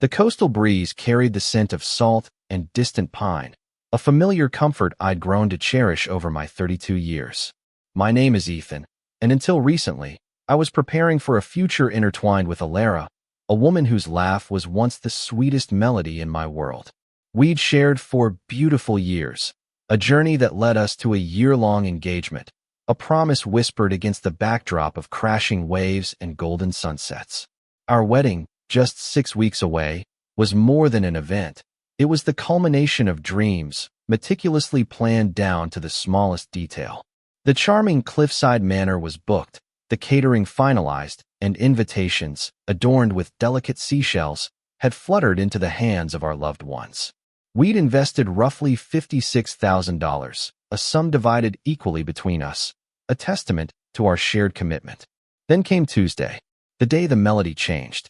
The coastal breeze carried the scent of salt and distant pine, a familiar comfort I'd grown to cherish over my 32 years. My name is Ethan, and until recently, I was preparing for a future intertwined with Alara, a woman whose laugh was once the sweetest melody in my world. We'd shared 4 beautiful years, a journey that led us to a year-long engagement, a promise whispered against the backdrop of crashing waves and golden sunsets. Our wedding, just 6 weeks away, was more than an event. It was the culmination of dreams, meticulously planned down to the smallest detail. The charming cliffside manor was booked, the catering finalized, and invitations, adorned with delicate seashells, had fluttered into the hands of our loved ones. We'd invested roughly $56,000, a sum divided equally between us, a testament to our shared commitment. Then came Tuesday, the day the melody changed.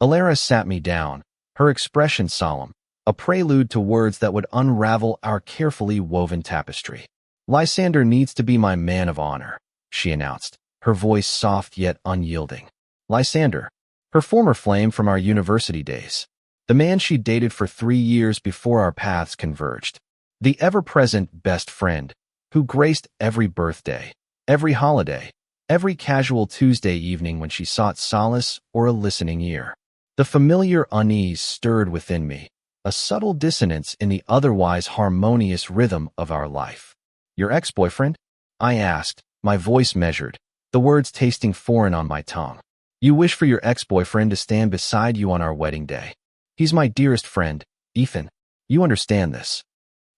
Alara sat me down, her expression solemn, a prelude to words that would unravel our carefully woven tapestry. "Lysander needs to be my man of honor," she announced, her voice soft yet unyielding. Lysander, her former flame from our university days, the man she'd dated for 3 years before our paths converged, the ever-present best friend who graced every birthday, every holiday, every casual Tuesday evening when she sought solace or a listening ear. The familiar unease stirred within me, a subtle dissonance in the otherwise harmonious rhythm of our life. "Your ex-boyfriend?" I asked, my voice measured, the words tasting foreign on my tongue. "You wish for your ex-boyfriend to stand beside you on our wedding day. He's my dearest friend, Ethan. You understand this.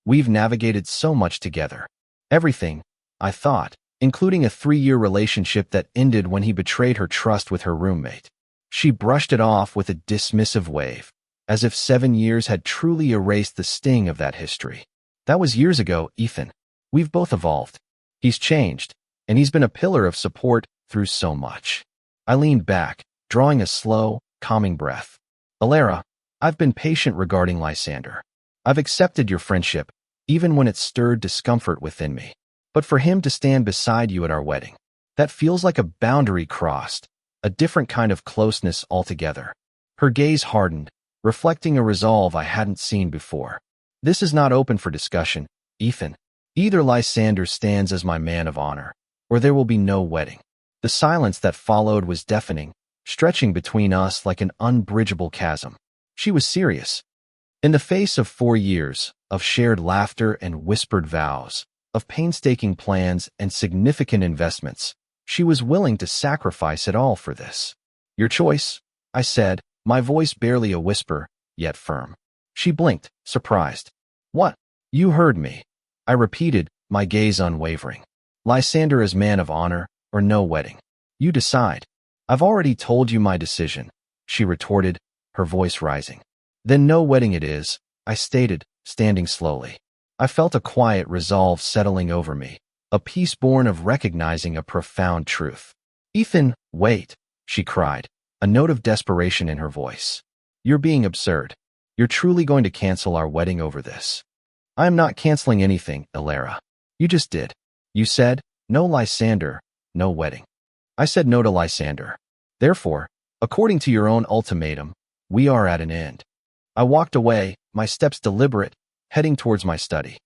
We've navigated so much together. Everything, I thought, including a 3-year relationship that ended when he betrayed her trust with her roommate." She brushed it off with a dismissive wave, as if 7 years had truly erased the sting of that history. "That was years ago, Ethan. We've both evolved. He's changed, and he's been a pillar of support through so much." I leaned back, drawing a slow, calming breath. "Alara, I've been patient regarding Lysander. I've accepted your friendship, even when it stirred discomfort within me. But for him to stand beside you at our wedding, that feels like a boundary crossed, a different kind of closeness altogether." Her gaze hardened, reflecting a resolve I hadn't seen before. "This is not open for discussion, Ethan. Either Lysander stands as my man of honor, or there will be no wedding." The silence that followed was deafening, stretching between us like an unbridgeable chasm. She was serious. In the face of 4 years, of shared laughter and whispered vows, of painstaking plans and significant investments, she was willing to sacrifice it all for this. "Your choice," I said, my voice barely a whisper, yet firm. She blinked, surprised. "What?" "You heard me," I repeated, my gaze unwavering. "Lysander is man of honor, or no wedding. You decide." "I've already told you my decision," she retorted, her voice rising. "Then no wedding it is," I stated, standing slowly. I felt a quiet resolve settling over me, a peace born of recognizing a profound truth. "Ethan, wait," she cried, a note of desperation in her voice. "You're being absurd. You're truly going to cancel our wedding over this." "I am not canceling anything, Alara. You just did. You said, no Lysander, no wedding. I said no to Lysander. Therefore, according to your own ultimatum, we are at an end." I walked away, my steps deliberate, heading towards my study.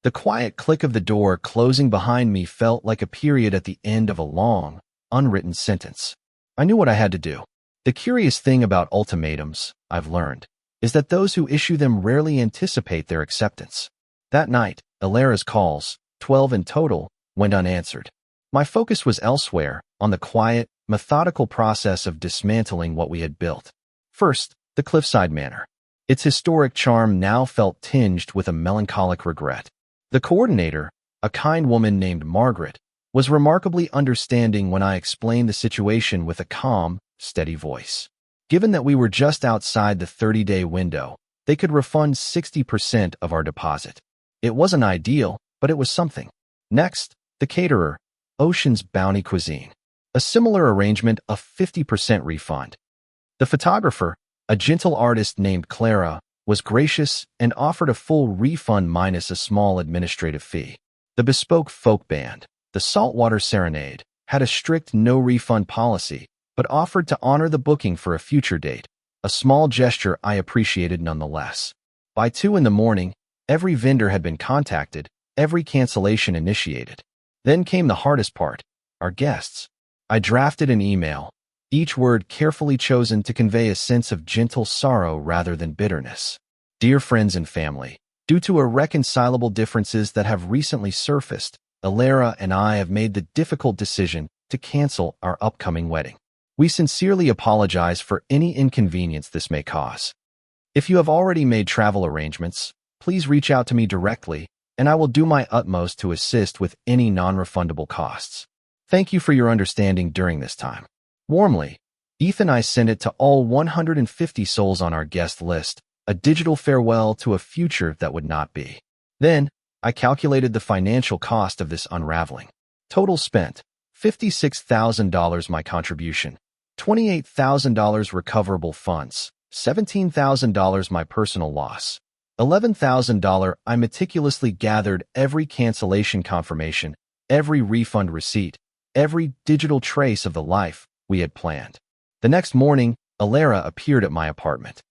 The quiet click of the door closing behind me felt like a period at the end of a long, unwritten sentence. I knew what I had to do. The curious thing about ultimatums, I've learned, is that those who issue them rarely anticipate their acceptance. That night, Alara's calls, 12 in total, went unanswered. My focus was elsewhere, on the quiet, methodical process of dismantling what we had built. First, the cliffside manor. Its historic charm now felt tinged with a melancholic regret. The coordinator, a kind woman named Margaret, was remarkably understanding when I explained the situation with a calm, steady voice. Given that we were just outside the 30-day window, they could refund 60% of our deposit. It wasn't ideal, but it was something. Next, the caterer, Ocean's Bounty Cuisine. A similar arrangement of 50% refund. The photographer, a gentle artist named Clara, was gracious and offered a full refund minus a small administrative fee. The bespoke folk band, the Saltwater Serenade, had a strict no-refund policy, but offered to honor the booking for a future date, a small gesture I appreciated nonetheless. By 2 in the morning, every vendor had been contacted, every cancellation initiated. Then came the hardest part, our guests. I drafted an email, each word carefully chosen to convey a sense of gentle sorrow rather than bitterness. Dear friends and family, due to irreconcilable differences that have recently surfaced, Alara and I have made the difficult decision to cancel our upcoming wedding. We sincerely apologize for any inconvenience this may cause. If you have already made travel arrangements, please reach out to me directly, and I will do my utmost to assist with any non-refundable costs. Thank you for your understanding during this time. Warmly, Ethan. I sent it to all 150 souls on our guest list, a digital farewell to a future that would not be. Then, I calculated the financial cost of this unraveling. Total spent, $56,000 my contribution, $28,000 recoverable funds, $17,000 my personal loss, $11,000 I meticulously gathered every cancellation confirmation, every refund receipt, every digital trace of the life we had planned. The next morning, Alara appeared at my apartment.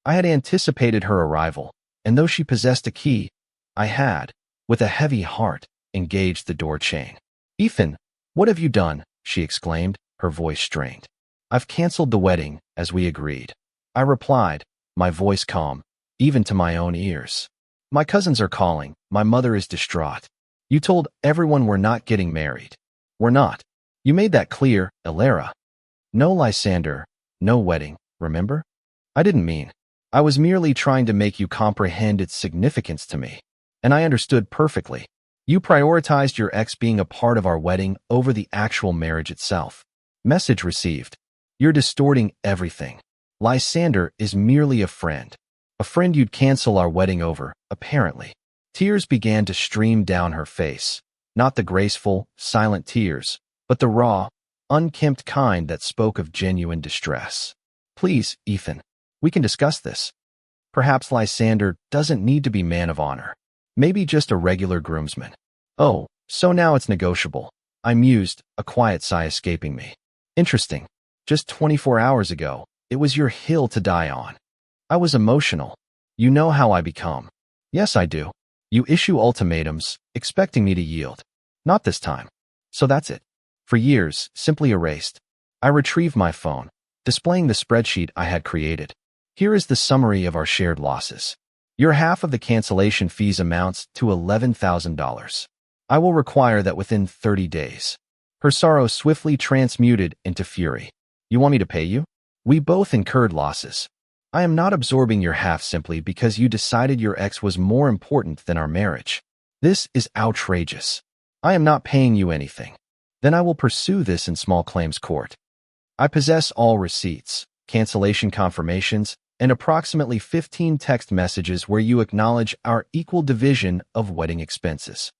I had anticipated her arrival, and though she possessed a key, I had, with a heavy heart, engaged the door chain. Ethan, what have you done? She exclaimed, her voice strained. I've canceled the wedding, as we agreed. I replied, my voice calm, even to my own ears. My cousins are calling, my mother is distraught. You told everyone we're not getting married. We're not. You made that clear, Alara. No Lysander, no wedding, remember? I didn't mean. I was merely trying to make you comprehend its significance to me. And I understood perfectly. You prioritized your ex being a part of our wedding over the actual marriage itself. Message received. You're distorting everything. Lysander is merely a friend. A friend you'd cancel our wedding over, apparently. Tears began to stream down her face. Not the graceful, silent tears, but the raw, unkempt kind that spoke of genuine distress. Please, Ethan, we can discuss this. Perhaps Lysander doesn't need to be man of honor. Maybe just a regular groomsman. Oh, so now it's negotiable. I mused, a quiet sigh escaping me. Interesting. Just 24 hours ago, it was your hill to die on. I was emotional. You know how I become. Yes, I do. You issue ultimatums, expecting me to yield. Not this time. So that's it. For years, simply erased. I retrieved my phone, displaying the spreadsheet I had created. Here is the summary of our shared losses. Your half of the cancellation fees amounts to $11,000. I will require that within 30 days. Her sorrow swiftly transmuted into fury. You want me to pay you? We both incurred losses. I am not absorbing your half simply because you decided your ex was more important than our marriage. This is outrageous. I am not paying you anything. Then I will pursue this in small claims court. I possess all receipts, cancellation confirmations, and approximately 15 text messages where you acknowledge our equal division of wedding expenses.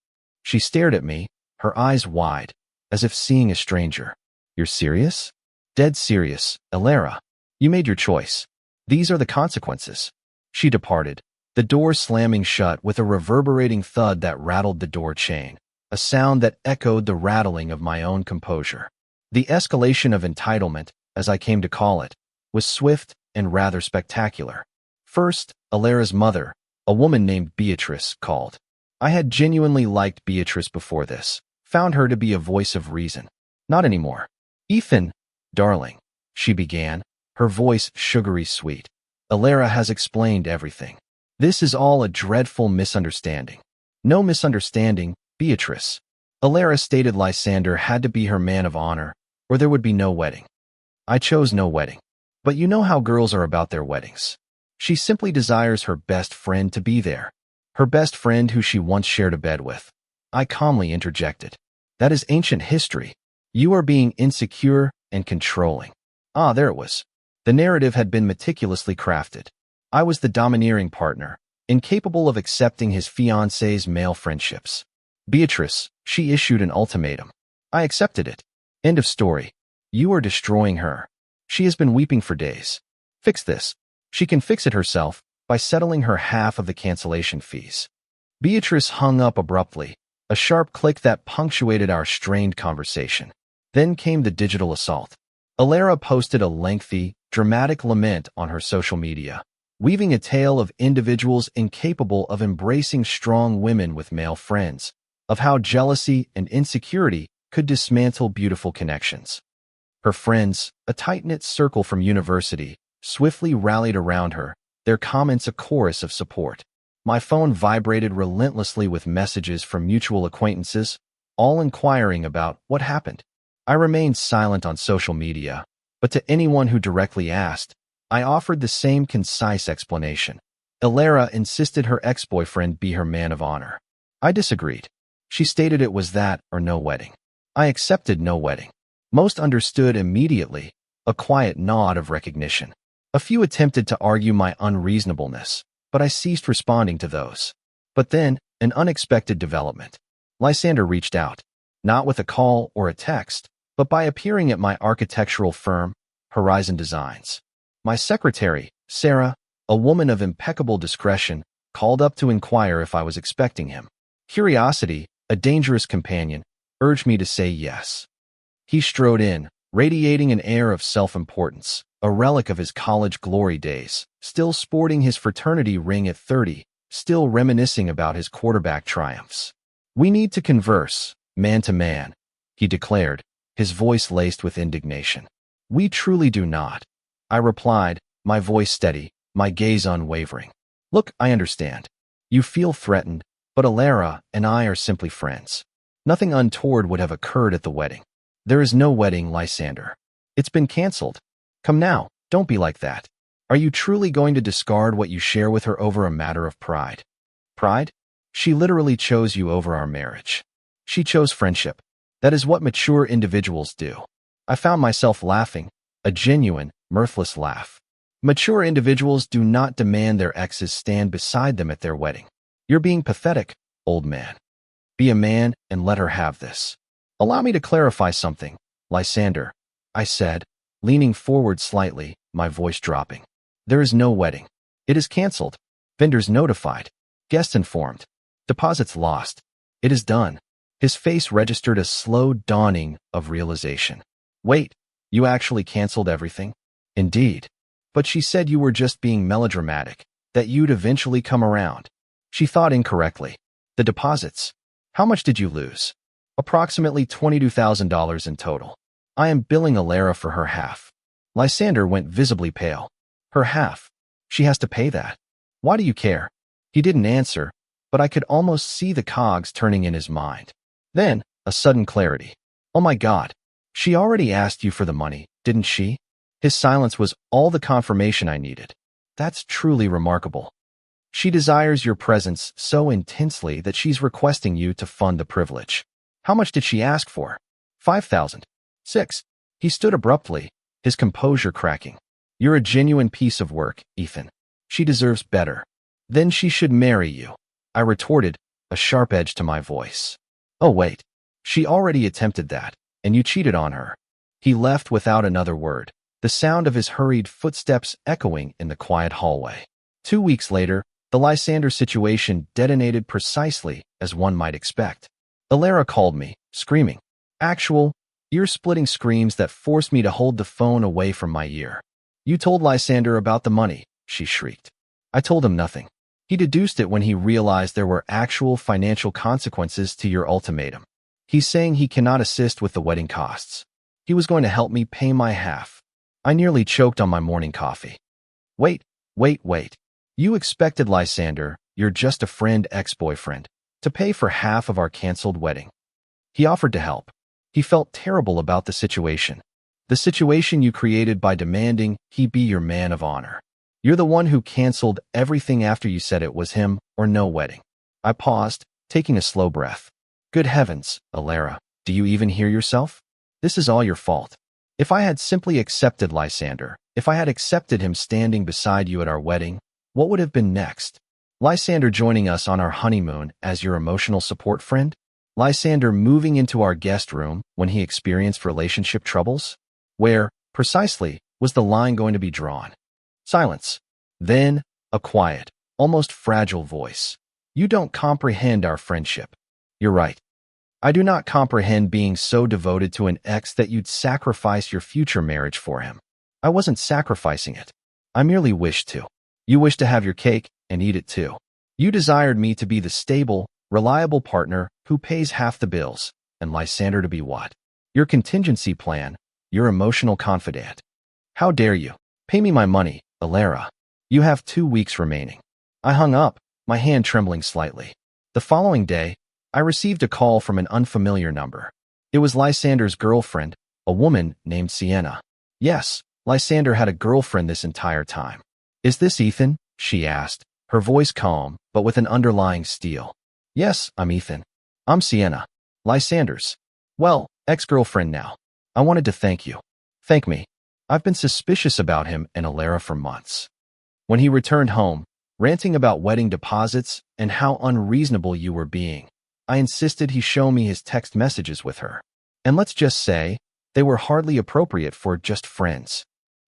She stared at me, her eyes wide, as if seeing a stranger. You're serious? Dead serious, Alara. You made your choice. These are the consequences. She departed, the door slamming shut with a reverberating thud that rattled the door chain, a sound that echoed the rattling of my own composure. The escalation of entitlement, as I came to call it, was swift and rather spectacular. First, Alara's mother, a woman named Beatrice, called. I had genuinely liked Beatrice before this, found her to be a voice of reason. Not anymore. Ethan, darling, she began, her voice sugary sweet. Alara has explained everything. This is all a dreadful misunderstanding. No misunderstanding, Beatrice. Alara stated Lysander had to be her man of honor, or there would be no wedding. I chose no wedding. But you know how girls are about their weddings. She simply desires her best friend to be there. Her best friend who she once shared a bed with. I calmly interjected. That is ancient history. You are being insecure and controlling. Ah, there it was. The narrative had been meticulously crafted. I was the domineering partner, incapable of accepting his fiancée's male friendships. Beatrice, she issued an ultimatum. I accepted it. End of story. You are destroying her. She has been weeping for days. Fix this. She can fix it herself by settling her half of the cancellation fees. Beatrice hung up abruptly, a sharp click that punctuated our strained conversation. Then came the digital assault. Alara posted a lengthy, dramatic lament on her social media, weaving a tale of individuals incapable of embracing strong women with male friends, of how jealousy and insecurity could dismantle beautiful connections. Her friends, a tight-knit circle from university, swiftly rallied around her, their comments a chorus of support. My phone vibrated relentlessly with messages from mutual acquaintances, all inquiring about what happened. I remained silent on social media, but to anyone who directly asked, I offered the same concise explanation. Ilara insisted her ex-boyfriend be her man of honor. I disagreed. She stated it was that or no wedding. I accepted no wedding. Most understood immediately, a quiet nod of recognition. A few attempted to argue my unreasonableness, but I ceased responding to those. But then, an unexpected development. Lysander reached out, not with a call or a text, but by appearing at my architectural firm, Horizon Designs. My secretary, Sarah, a woman of impeccable discretion, called up to inquire if I was expecting him. Curiosity, a dangerous companion, urged me to say yes. He strode in, radiating an air of self-importance, a relic of his college glory days, still sporting his fraternity ring at 30, still reminiscing about his quarterback triumphs. "We need to converse, man to man," he declared, his voice laced with indignation. "We truly do not," I replied, my voice steady, my gaze unwavering. "Look, I understand. You feel threatened, but Ilara and I are simply friends. Nothing untoward would have occurred at the wedding. There is no wedding, Lysander. It's been canceled. Come now, don't be like that. Are you truly going to discard what you share with her over a matter of pride?" Pride? She literally chose you over our marriage. She chose friendship. That is what mature individuals do. I found myself laughing, a genuine, mirthless laugh. Mature individuals do not demand their exes stand beside them at their wedding. You're being pathetic, old man. Be a man and let her have this. "Allow me to clarify something, Lysander," I said, leaning forward slightly, my voice dropping. "There is no wedding. It is canceled. Vendors notified. Guests informed. Deposits lost. It is done." His face registered a slow dawning of realization. "Wait, you actually canceled everything?" "Indeed. But she said you were just being melodramatic, that you'd eventually come around." She thought incorrectly. "The deposits. How much did you lose?" "Approximately $22,000 in total. I am billing Ilara for her half." Lysander went visibly pale. "Her half? She has to pay that? Why do you care?" He didn't answer, but I could almost see the cogs turning in his mind. Then, a sudden clarity. "Oh my God, she already asked you for the money, didn't she?" His silence was all the confirmation I needed. "That's truly remarkable. She desires your presence so intensely that she's requesting you to fund the privilege. How much did she ask for?" $5,000. "6." He stood abruptly, his composure cracking. "You're a genuine piece of work, Ethan. She deserves better. Then she should marry you," I retorted, a sharp edge to my voice. "Oh wait, she already attempted that, and you cheated on her." He left without another word, the sound of his hurried footsteps echoing in the quiet hallway. 2 weeks later, the Lysander situation detonated precisely as one might expect. Ilara called me, screaming. Actual, ear-splitting screams that forced me to hold the phone away from my ear. "You told Lysander about the money," she shrieked. "I told him nothing. He deduced it when he realized there were actual financial consequences to your ultimatum. He's saying he cannot assist with the wedding costs. He was going to help me pay my half." I nearly choked on my morning coffee. Wait. You expected Lysander, you're just a friend ex-boyfriend, to pay for half of our canceled wedding. He offered to help. He felt terrible about the situation. The situation you created by demanding he be your man of honor. You're the one who canceled everything after you said it was him or no wedding. I paused, taking a slow breath. Good heavens, Ilara, do you even hear yourself? This is all your fault. If I had simply accepted Lysander, if I had accepted him standing beside you at our wedding, what would have been next? Lysander joining us on our honeymoon as your emotional support friend? Lysander moving into our guest room when he experienced relationship troubles? Where, precisely, was the line going to be drawn? Silence. Then, a quiet, almost fragile voice. You don't comprehend our friendship. You're right. I do not comprehend being so devoted to an ex that you'd sacrifice your future marriage for him. I wasn't sacrificing it. I merely wished to. You wished to have your cake and eat it too. You desired me to be the stable, reliable partner who pays half the bills, and Lysander to be what? Your contingency plan, your emotional confidant. How dare you? Pay me my money, Alara. You have 2 weeks remaining. I hung up, my hand trembling slightly. The following day, I received a call from an unfamiliar number. It was Lysander's girlfriend, a woman named Sienna. Yes, Lysander had a girlfriend this entire time. Is this Ethan? She asked, her voice calm, but with an underlying steel. Yes, I'm Ethan. I'm Sienna. Lysander's. Well, ex-girlfriend now. I wanted to thank you. Thank me. I've been suspicious about him and Alara for months. When he returned home, ranting about wedding deposits and how unreasonable you were being, I insisted he show me his text messages with her. And let's just say, they were hardly appropriate for just friends.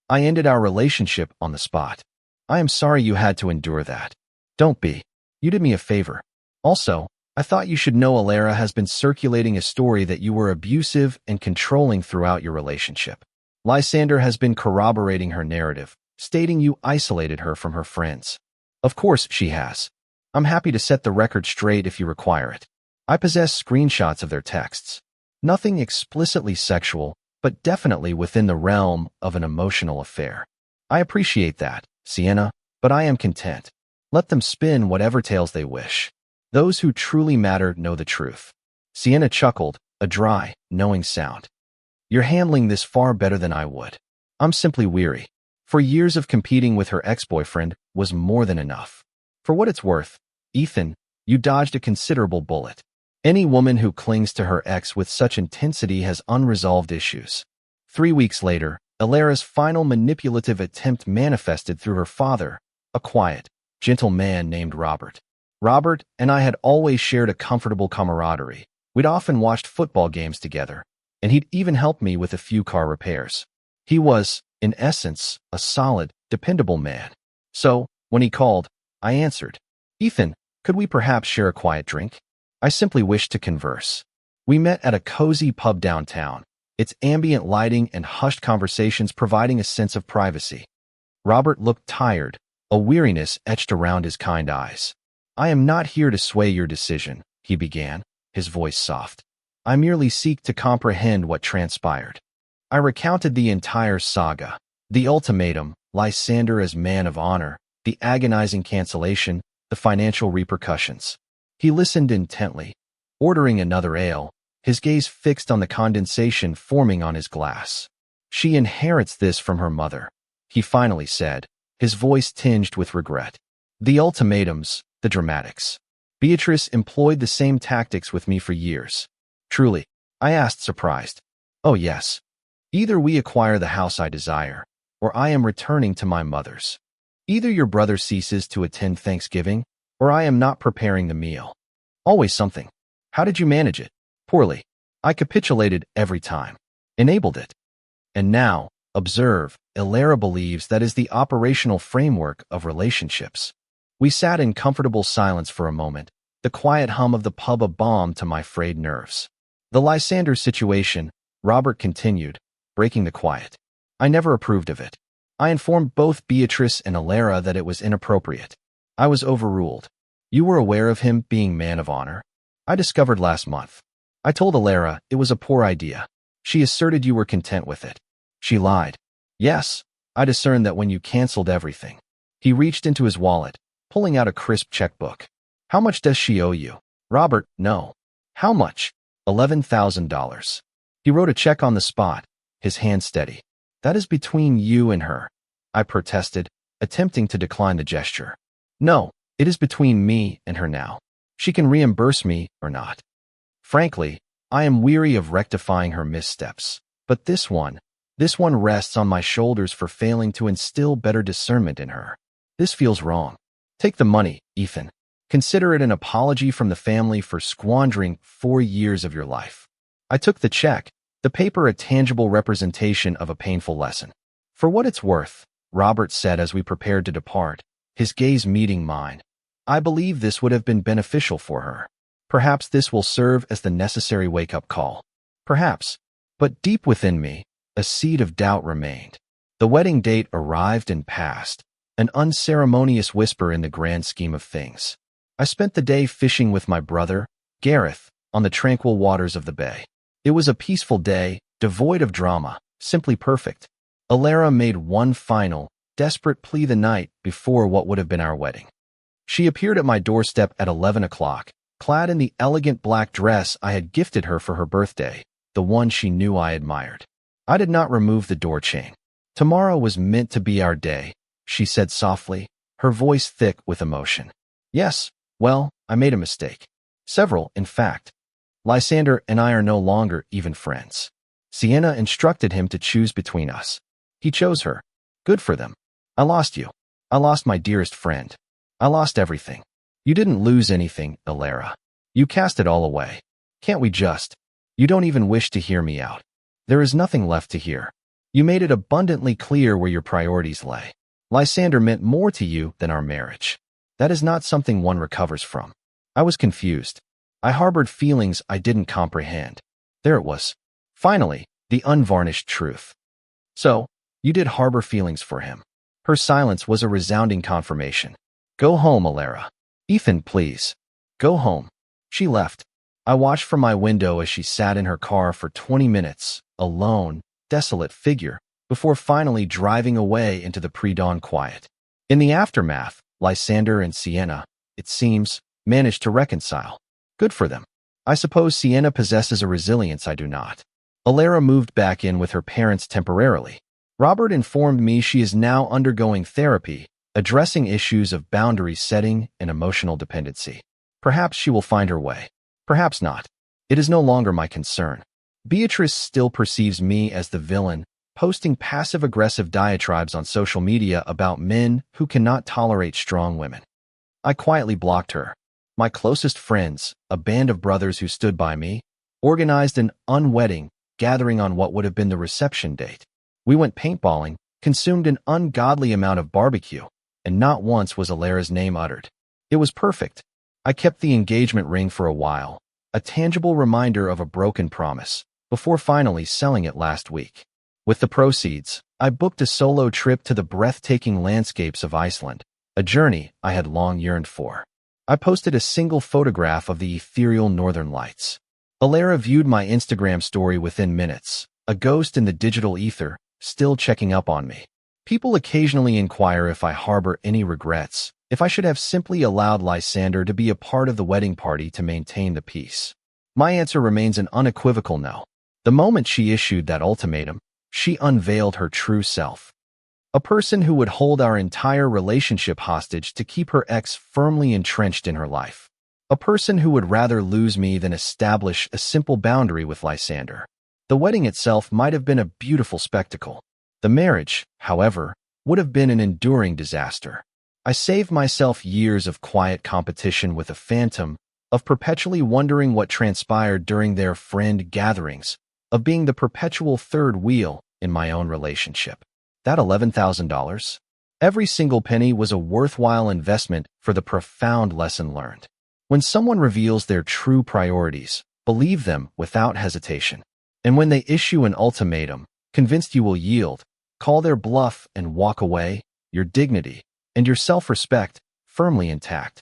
I ended our relationship on the spot. I am sorry you had to endure that. Don't be. You did me a favor. Also, I thought you should know Alara has been circulating a story that you were abusive and controlling throughout your relationship. Lysander has been corroborating her narrative, stating you isolated her from her friends. Of course she has. I'm happy to set the record straight if you require it. I possess screenshots of their texts. Nothing explicitly sexual, but definitely within the realm of an emotional affair. I appreciate that, Sienna, but I am content. Let them spin whatever tales they wish. Those who truly matter know the truth. Sienna chuckled, a dry, knowing sound. You're handling this far better than I would. I'm simply weary. For years of competing with her ex-boyfriend was more than enough. For what it's worth, Ethan, you dodged a considerable bullet. Any woman who clings to her ex with such intensity has unresolved issues. 3 weeks later, Alara's final manipulative attempt manifested through her father, a quiet, gentle man named Robert. Robert and I had always shared a comfortable camaraderie. We'd often watched football games together, and he'd even helped me with a few car repairs. He was, in essence, a solid, dependable man. So, when he called, I answered. Ethan, could we perhaps share a quiet drink? I simply wished to converse. We met at a cozy pub downtown, its ambient lighting and hushed conversations providing a sense of privacy. Robert looked tired, a weariness etched around his kind eyes. I am not here to sway your decision, he began, his voice soft. I merely seek to comprehend what transpired. I recounted the entire saga, the ultimatum, Lysander as man of honor, the agonizing cancellation, the financial repercussions. He listened intently, ordering another ale, his gaze fixed on the condensation forming on his glass. She inherits this from her mother, he finally said, his voice tinged with regret. The ultimatums, the dramatics. Beatrice employed the same tactics with me for years. Truly, I asked surprised. Oh yes. Either we acquire the house I desire, or I am returning to my mother's. Either your brother ceases to attend Thanksgiving, or I am not preparing the meal. Always something. How did you manage it? Poorly. I capitulated every time. Enabled it. And now, observe, Alara believes that is the operational framework of relationships. We sat in comfortable silence for a moment, the quiet hum of the pub a balm to my frayed nerves. The Lysander situation, Robert continued, breaking the quiet. I never approved of it. I informed both Beatrice and Alara that it was inappropriate. I was overruled. You were aware of him being man of honor? I discovered last month. I told Alara it was a poor idea. She asserted you were content with it. She lied. Yes, I discerned that when you canceled everything. He reached into his wallet, pulling out a crisp checkbook. How much does she owe you? Robert, no. How much? $11,000. He wrote a check on the spot, his hand steady. That is between you and her. I protested, attempting to decline the gesture. No, it is between me and her now. She can reimburse me or not. Frankly, I am weary of rectifying her missteps. But this one rests on my shoulders for failing to instill better discernment in her. This feels wrong. Take the money, Ethan. Consider it an apology from the family for squandering 4 years of your life. I took the check, the paper a tangible representation of a painful lesson. For what it's worth, Robert said as we prepared to depart, his gaze meeting mine. I believe this would have been beneficial for her. Perhaps this will serve as the necessary wake-up call. Perhaps. But deep within me, a seed of doubt remained. The wedding date arrived and passed, an unceremonious whisper in the grand scheme of things. I spent the day fishing with my brother, Gareth, on the tranquil waters of the bay. It was a peaceful day, devoid of drama, simply perfect. Alara made one final, desperate plea the night before what would have been our wedding. She appeared at my doorstep at 11 o'clock, clad in the elegant black dress I had gifted her for her birthday, the one she knew I admired. I did not remove the door chain. Tomorrow was meant to be our day, she said softly, her voice thick with emotion. Yes, well, I made a mistake. Several, in fact. Lysander and I are no longer even friends. Sienna instructed him to choose between us. He chose her. Good for them. I lost you. I lost my dearest friend. I lost everything. You didn't lose anything, Alara. You cast it all away. Can't we just? You don't even wish to hear me out. There is nothing left to hear. You made it abundantly clear where your priorities lay. Lysander meant more to you than our marriage. That is not something one recovers from. I was confused. I harbored feelings I didn't comprehend. There it was. Finally, the unvarnished truth. So, you did harbor feelings for him. Her silence was a resounding confirmation. Go home, Alara. Ethan, please. Go home. She left. I watched from my window as she sat in her car for 20 minutes, a lone, desolate figure, before finally driving away into the pre-dawn quiet. In the aftermath, Lysander and Sienna, it seems, managed to reconcile. Good for them. I suppose Sienna possesses a resilience I do not. Alara moved back in with her parents temporarily. Robert informed me she is now undergoing therapy, addressing issues of boundary setting and emotional dependency. Perhaps she will find her way. Perhaps not. It is no longer my concern. Beatrice still perceives me as the villain, posting passive-aggressive diatribes on social media about men who cannot tolerate strong women. I quietly blocked her. My closest friends, a band of brothers who stood by me, organized an unwedding gathering on what would have been the reception date. We went paintballing, consumed an ungodly amount of barbecue, and not once was Alara's name uttered. It was perfect. I kept the engagement ring for a while, a tangible reminder of a broken promise, before finally selling it last week. With the proceeds, I booked a solo trip to the breathtaking landscapes of Iceland, a journey I had long yearned for. I posted a single photograph of the ethereal northern lights. Alara viewed my Instagram story within minutes, a ghost in the digital ether, still checking up on me. People occasionally inquire if I harbor any regrets, if I should have simply allowed Lysander to be a part of the wedding party to maintain the peace. My answer remains an unequivocal no. The moment she issued that ultimatum, she unveiled her true self. A person who would hold our entire relationship hostage to keep her ex firmly entrenched in her life. A person who would rather lose me than establish a simple boundary with Lysander. The wedding itself might have been a beautiful spectacle. The marriage, however, would have been an enduring disaster. I saved myself years of quiet competition with a phantom, of perpetually wondering what transpired during their friend gatherings, of being the perpetual third wheel in my own relationship. That $11,000? Every single penny was a worthwhile investment for the profound lesson learned. When someone reveals their true priorities, believe them without hesitation. And when they issue an ultimatum, convinced you will yield, call their bluff and walk away, your dignity and your self-respect firmly intact.